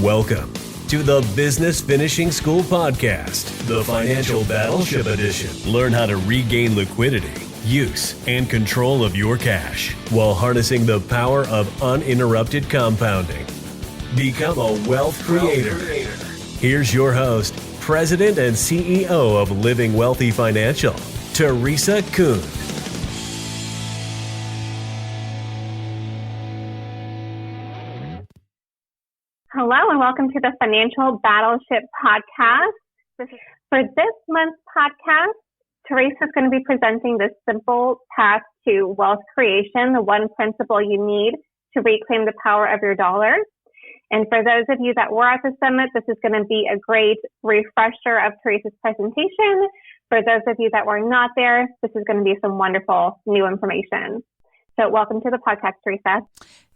Welcome to the Business Finishing School Podcast, the Financial Battleship Edition. Learn how to regain liquidity, use, and control of your cash while harnessing the power of uninterrupted compounding. Become a wealth creator. Here's your host, President and CEO of Living Wealthy Financial, Teresa Kuhn. Hello and welcome to the Financial Battleship Podcast. For this month's podcast, Teresa is going to be presenting the simple path to wealth creation, the one principle you need to reclaim the power of your dollars. And for those of you that were at the summit, this is going to be a great refresher of Teresa's presentation. For those of you that were not there, this is going to be some wonderful new information. So welcome to the podcast, Teresa.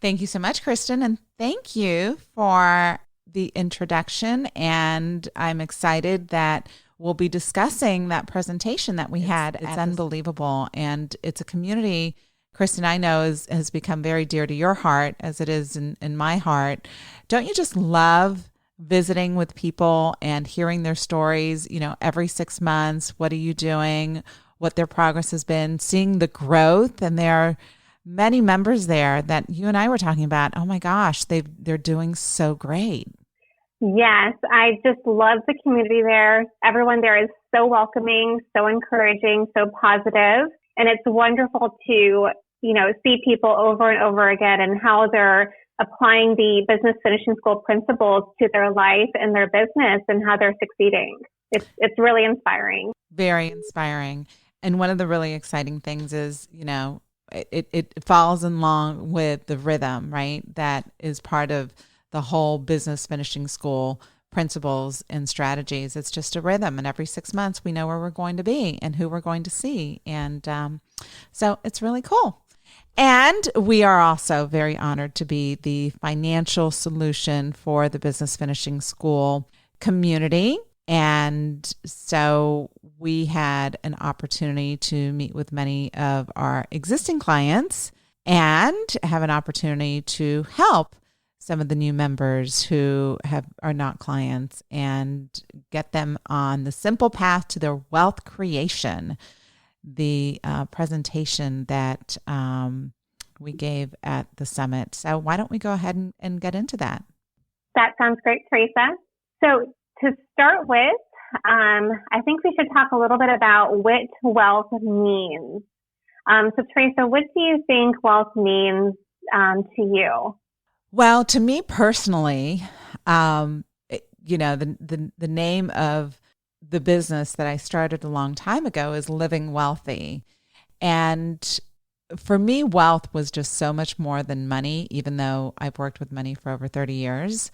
Thank you so much, Kristen, and thank you for the introduction. And I'm excited that we'll be discussing that presentation that we had. It's unbelievable, and it's a community, Kristen, I know has become very dear to your heart, as it is in my heart. Don't you just love visiting with people and hearing their stories, every 6 months? What are you doing? What their progress has been, seeing the growth, and they're many members there that you and I were talking about. Oh my gosh, they're doing so great. Yes, I just love the community there. Everyone there is so welcoming, so encouraging, so positive. And it's wonderful to, see people over and over again and how they're applying the Business Finishing School principles to their life and their business and how they're succeeding. It's really inspiring. Very inspiring. And one of the really exciting things is, it falls along with the rhythm, right? That is part of the whole Business Finishing School principles and strategies. It's just a rhythm. And every 6 months, we know where we're going to be and who we're going to see. And so it's really cool. And we are also very honored to be the financial solution for the Business Finishing School community. And so we had an opportunity to meet with many of our existing clients and have an opportunity to help some of the new members who are not clients and get them on the simple path to their wealth creation. The presentation that we gave at the summit. So why don't we go ahead and get into that? That sounds great, Teresa. So to start with, I think we should talk a little bit about what wealth means. So Teresa, what do you think wealth means to you? Well, to me personally, the name of the business that I started a long time ago is Living Wealthy. And for me, wealth was just so much more than money, even though I've worked with money for over 30 years.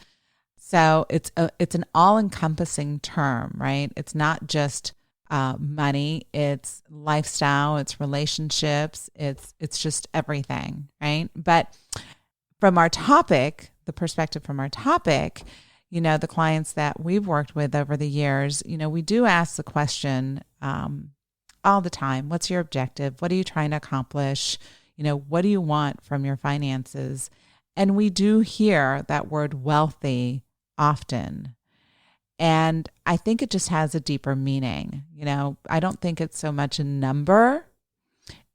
So it's an all-encompassing term, right? It's not just money, it's lifestyle, it's relationships, it's just everything, right? But from our topic, the perspective from our topic, the clients that we've worked with over the years, we do ask the question all the time, what's your objective? What are you trying to accomplish? What do you want from your finances? And we do hear that word wealthy often. And I think it just has a deeper meaning. I don't think it's so much a number,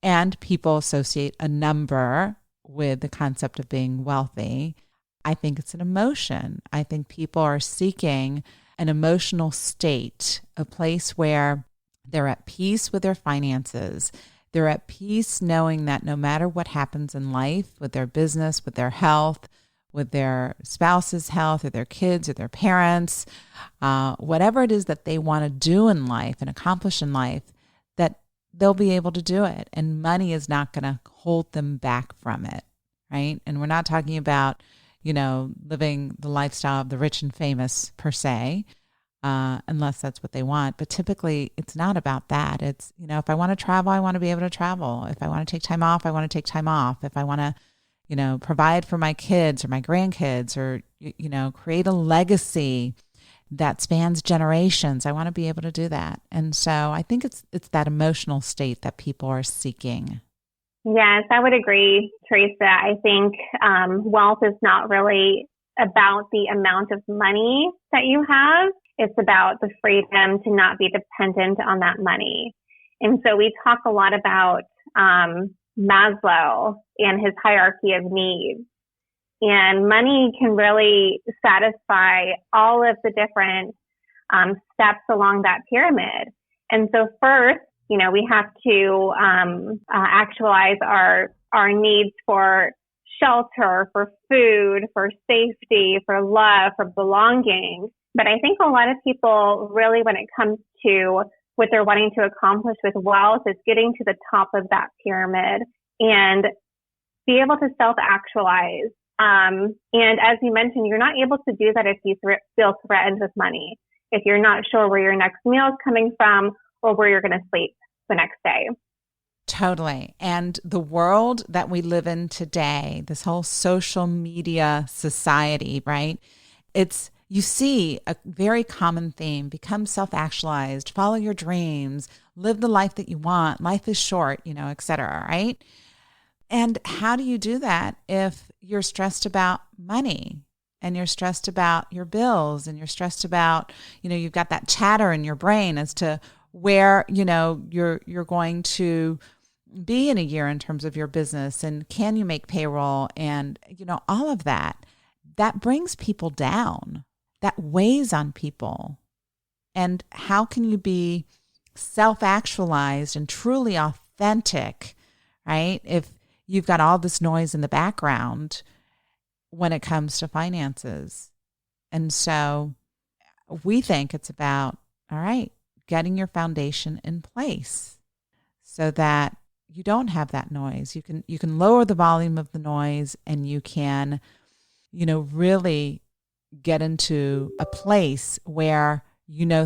and people associate a number with the concept of being wealthy. I think it's an emotion. I think people are seeking an emotional state, a place where they're at peace with their finances. They're at peace knowing that no matter what happens in life, with their business, with their health, with their spouse's health, or their kids, or their parents, whatever it is that they want to do in life and accomplish in life, that they'll be able to do it. And money is not going to hold them back from it, right? And we're not talking about, living the lifestyle of the rich and famous per se, unless that's what they want. But typically, it's not about that. It's, if I want to travel, I want to be able to travel. If I want to take time off, I want to take time off. If I want to, provide for my kids or my grandkids, or, create a legacy that spans generations, I want to be able to do that. And so I think it's that emotional state that people are seeking. Yes, I would agree, Teresa. I think wealth is not really about the amount of money that you have. It's about the freedom to not be dependent on that money. And so we talk a lot about Maslow and his hierarchy of needs. And money can really satisfy all of the different steps along that pyramid. And so first, we have to actualize our needs for shelter, for food, for safety, for love, for belonging. But I think a lot of people really, when it comes to what they're wanting to accomplish with wealth, is getting to the top of that pyramid and be able to self-actualize. And as you mentioned, you're not able to do that if you feel threatened with money, if you're not sure where your next meal is coming from or where you're going to sleep the next day. Totally. And the world that we live in today, this whole social media society, right? You see a very common theme: become self-actualized, follow your dreams, live the life that you want. Life is short, et cetera, right? And how do you do that if you're stressed about money and you're stressed about your bills and you're stressed about, you've got that chatter in your brain as to where, you're going to be in a year in terms of your business, and can you make payroll, and, all of that brings people down. That weighs on people. And how can you be self-actualized and truly authentic, right, if you've got all this noise in the background when it comes to finances? And so we think it's about, all right, getting your foundation in place so that you don't have that noise. You can lower the volume of the noise, and you can, really get into a place where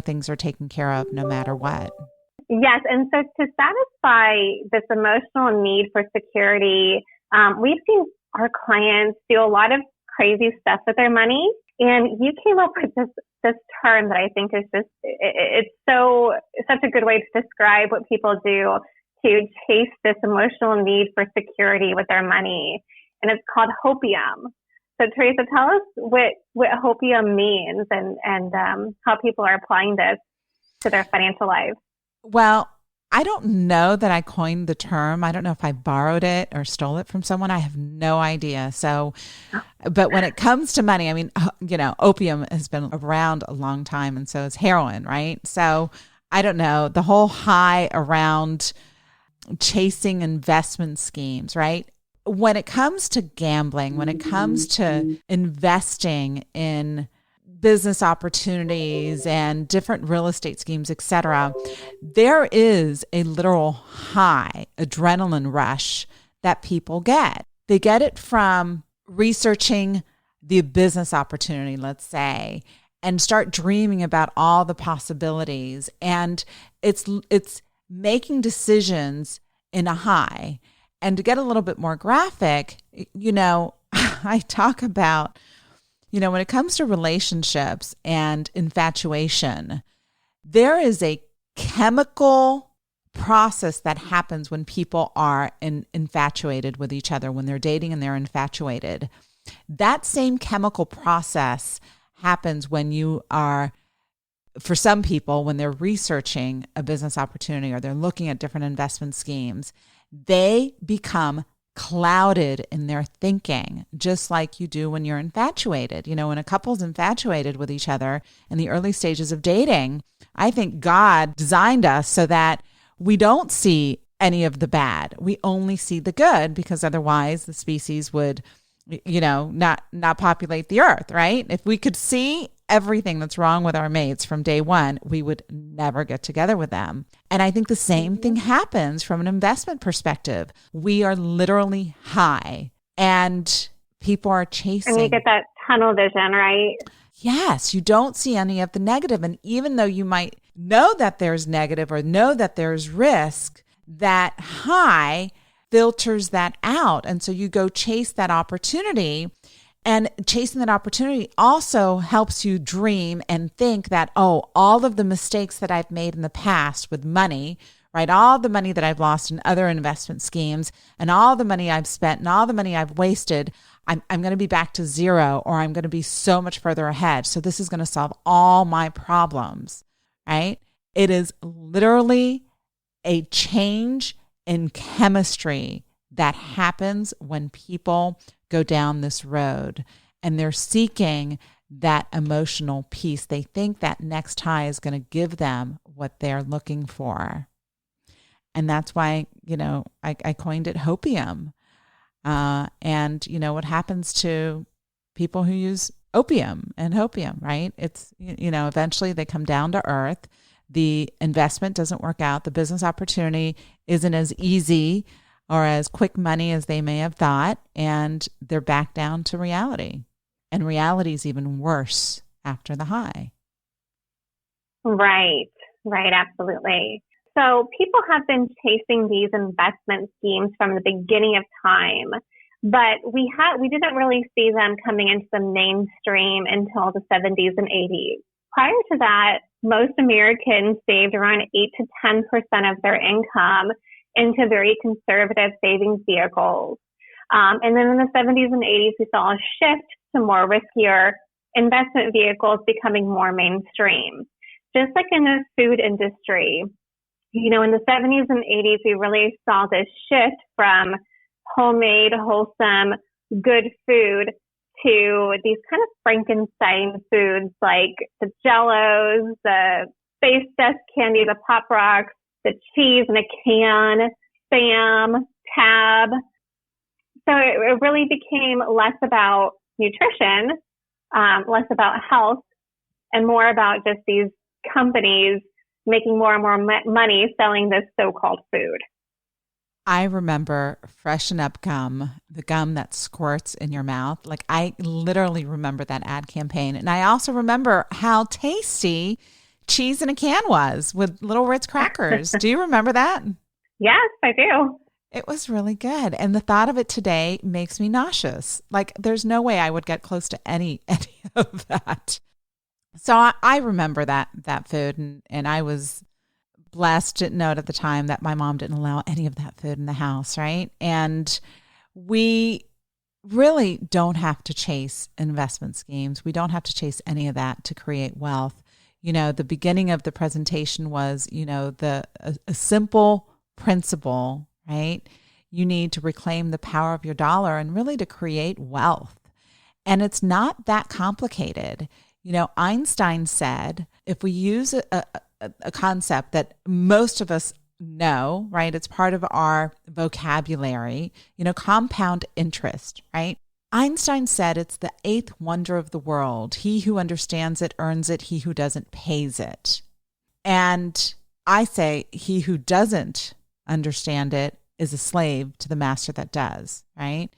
things are taken care of no matter what. Yes. And so to satisfy this emotional need for security, we've seen our clients do a lot of crazy stuff with their money. And you came up with this term that I think is it's such a good way to describe what people do to chase this emotional need for security with their money. And it's called hopium. So Teresa, tell us what hopium means and how people are applying this to their financial lives. Well, I don't know that I coined the term. I don't know if I borrowed it or stole it from someone. I have no idea. So, but when it comes to money, I mean, opium has been around a long time, and so is heroin, right? So I don't know, the whole high around chasing investment schemes, right? When it comes to gambling, when it comes to investing in business opportunities and different real estate schemes, et cetera, there is a literal high adrenaline rush that people get. They get it from researching the business opportunity, let's say, and start dreaming about all the possibilities. And it's making decisions in a high. And to get a little bit more graphic, I talk about, when it comes to relationships and infatuation, there is a chemical process that happens when people are infatuated with each other, when they're dating and they're infatuated. That same chemical process happens when you are, for some people, when they're researching a business opportunity or they're looking at different investment schemes, they become clouded in their thinking, just like you do when you're infatuated. When a couple's infatuated with each other in the early stages of dating, I think God designed us so that we don't see any of the bad. We only see the good, because otherwise the species would, not populate the earth, right? If we could see everything that's wrong with our mates from day one, we would never get together with them. And I think the same thing happens from an investment perspective. We are literally high, and people are chasing. And you get that tunnel vision, right? Yes, you don't see any of the negative. And even though you might know that there's negative or know that there's risk, that high filters that out. And so you go chase that opportunity. And chasing that opportunity also helps you dream and think that, all of the mistakes that I've made in the past with money, right? All the money that I've lost in other investment schemes and all the money I've spent and all the money I've wasted, I'm going to be back to zero, or I'm going to be so much further ahead. So this is going to solve all my problems, right? It is literally a change in chemistry that happens when people go down this road and they're seeking that emotional peace. They think that next high is going to give them what they're looking for. And that's why, I coined it hopium. And what happens to people who use opium and hopium, right? It's, eventually they come down to earth. The investment doesn't work out. The business opportunity isn't as easy or as quick money as they may have thought. And they're back down to reality. And reality is even worse after the high. Right, absolutely. So people have been chasing these investment schemes from the beginning of time, but we didn't really see them coming into the mainstream until the 70s and 80s. Prior to that, most Americans saved around 8 to 10% of their income into very conservative savings vehicles. And then in the 70s and 80s, we saw a shift to more riskier investment vehicles becoming more mainstream. Just like in the food industry, in the 70s and 80s, we really saw this shift from homemade, wholesome, good food to these kind of Frankenstein foods like the Jell-Os, the Space Dust Candy, the Pop Rocks, the cheese in a can, Spam, Tab. So it really became less about nutrition, less about health, and more about just these companies making more and more money selling this so-called food. I remember Freshen Up gum, the gum that squirts in your mouth. Like, I literally remember that ad campaign. And I also remember how tasty cheese in a can was with Little Ritz crackers. Do you remember that? Yes, I do. It was really good. And the thought of it today makes me nauseous. Like, there's no way I would get close to any of that. So I remember that food, and I was blessed, didn't know it at the time, that my mom didn't allow any of that food in the house, right? And we really don't have to chase investment schemes. We don't have to chase any of that to create wealth. The beginning of the presentation was, a simple principle, right? You need to reclaim the power of your dollar and really to create wealth. And it's not that complicated. Einstein said, if we use a concept that most of us know, right? It's part of our vocabulary, compound interest, right? Einstein said it's the 8th wonder of the world. He who understands it earns it. He who doesn't pays it. And I say he who doesn't understand it is a slave to the master that does, right?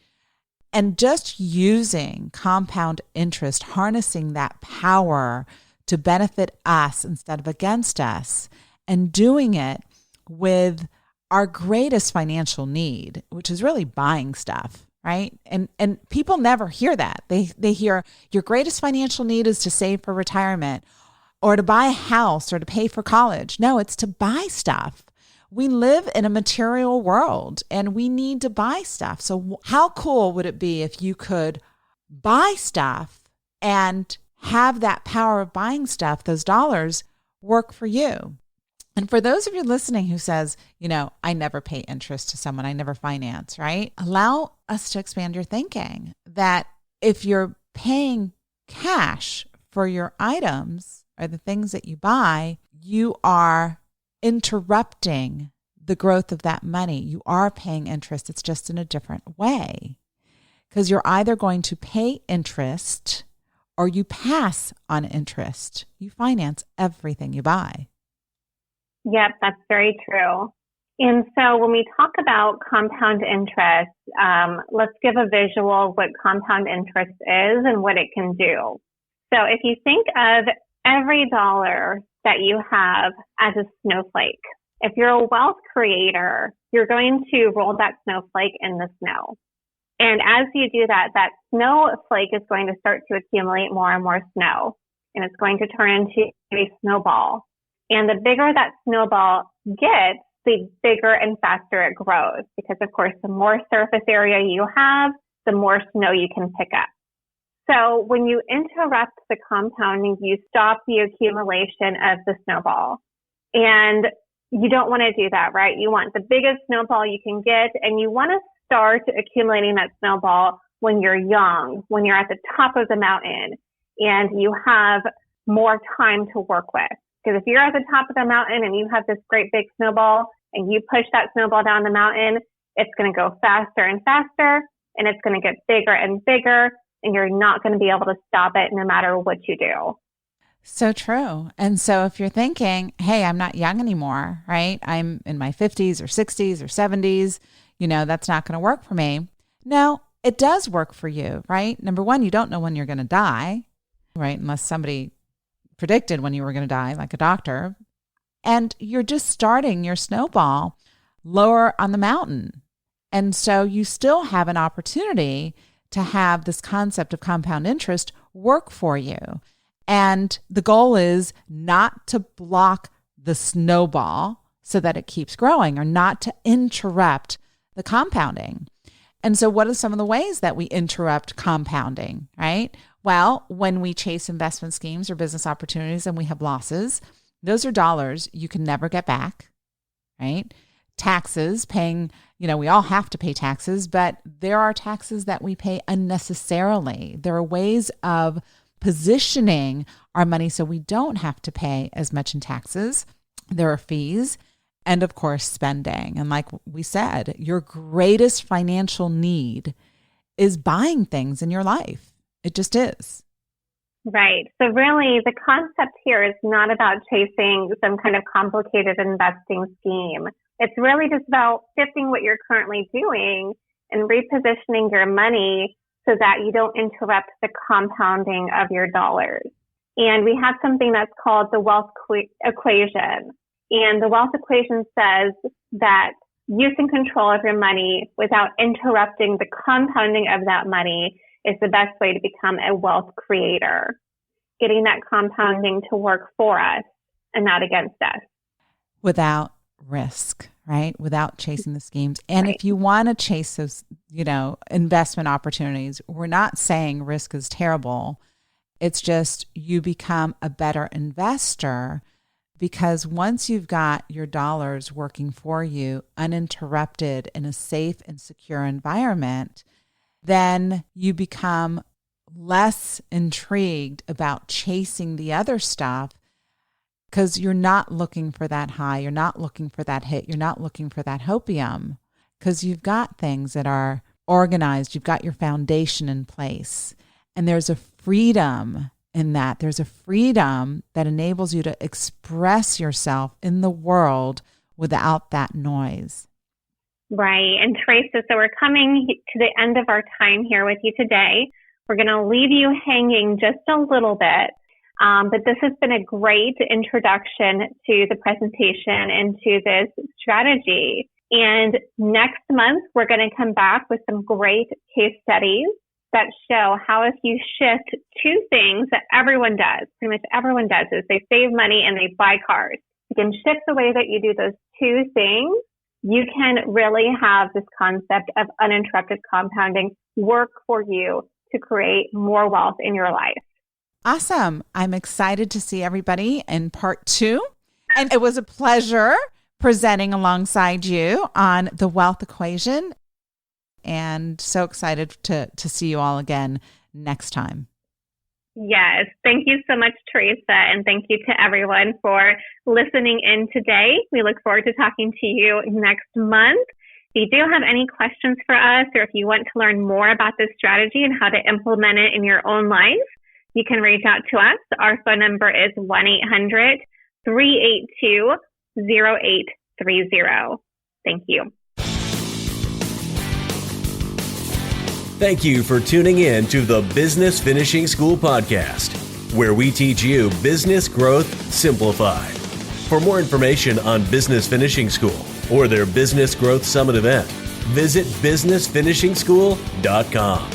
And just using compound interest, harnessing that power to benefit us instead of against us, and doing it with our greatest financial need, which is really buying stuff, right? And people never hear that. They hear your greatest financial need is to save for retirement or to buy a house or to pay for college. No, it's to buy stuff. We live in a material world and we need to buy stuff. So how cool would it be if you could buy stuff and have that power of buying stuff, those dollars, work for you? And for those of you listening who says, I never pay interest to someone, I never finance, right? Allow us to expand your thinking that if you're paying cash for your items or the things that you buy, you are interrupting the growth of that money. You are paying interest. It's just in a different way, because you're either going to pay interest or you pass on interest. You finance everything you buy. Yep, that's very true. And so when we talk about compound interest, let's give a visual of what compound interest is and what it can do. So if you think of every dollar that you have as a snowflake, if you're a wealth creator, you're going to roll that snowflake in the snow. And as you do that, that snowflake is going to start to accumulate more and more snow, and it's going to turn into a snowball. And the bigger that snowball gets, the bigger and faster it grows, because of course, the more surface area you have, the more snow you can pick up. So when you interrupt the compounding, you stop the accumulation of the snowball. And you don't want to do that, right? You want the biggest snowball you can get, and you want to start accumulating that snowball when you're young, when you're at the top of the mountain, and you have more time to work with. Because if you're at the top of the mountain and you have this great big snowball and you push that snowball down the mountain, it's going to go faster and faster, and it's going to get bigger and bigger, and you're not going to be able to stop it no matter what you do. So true. And so if you're thinking, hey, I'm not young anymore, right? I'm in my 50s or 60s or 70s, that's not going to work for me. No, it does work for you, right? Number one, you don't know when you're going to die, right? Unless somebody predicted when you were going to die, like a doctor. And you're just starting your snowball lower on the mountain. And so you still have an opportunity to have this concept of compound interest work for you. And the goal is not to block the snowball so that it keeps growing, or not to interrupt the compounding. And so what are some of the ways that we interrupt compounding, right? Well, when we chase investment schemes or business opportunities and we have losses, those are dollars you can never get back, right? Taxes, paying, we all have to pay taxes, but there are taxes that we pay unnecessarily. There are ways of positioning our money so we don't have to pay as much in taxes. There are fees, and of course, spending. And like we said, your greatest financial need is buying things in your life. It just is. Right. So really, the concept here is not about chasing some kind of complicated investing scheme. It's really just about shifting what you're currently doing and repositioning your money so that you don't interrupt the compounding of your dollars. And we have something that's called the wealth equation. And the wealth equation says that use and control of your money without interrupting the compounding of that money is the best way to become a wealth creator. Getting that compounding to work for us and not against us. Without risk, right? Without chasing the schemes. And right. If you want to chase those, investment opportunities, we're not saying risk is terrible. It's just you become a better investor, because once you've got your dollars working for you uninterrupted in a safe and secure environment, then you become less intrigued about chasing the other stuff, because you're not looking for that high. You're not looking for that hit. You're not looking for that hopium, because you've got things that are organized. You've got your foundation in place. And there's a freedom in that. There's a freedom that enables you to express yourself in the world without that noise. Right. And Teresa, so we're coming to the end of our time here with you today. We're going to leave you hanging just a little bit. But this has been a great introduction to the presentation and to this strategy. And next month, we're going to come back with some great case studies that show how if you shift two things that everyone does, pretty much everyone does, is they save money and they buy cars. You can shift the way that you do those two things. You can really have this concept of uninterrupted compounding work for you to create more wealth in your life. Awesome. I'm excited to see everybody in part 2. And it was a pleasure presenting alongside you on the wealth equation. And so excited to see you all again next time. Yes. Thank you so much, Teresa. And thank you to everyone for listening in today. We look forward to talking to you next month. If you do have any questions for us, or if you want to learn more about this strategy and how to implement it in your own life, you can reach out to us. Our phone number is 1-800-382-0830. Thank you. Thank you for tuning in to the Business Finishing School podcast, where we teach you business growth simplified. For more information on Business Finishing School or their Business Growth Summit event, visit businessfinishingschool.com.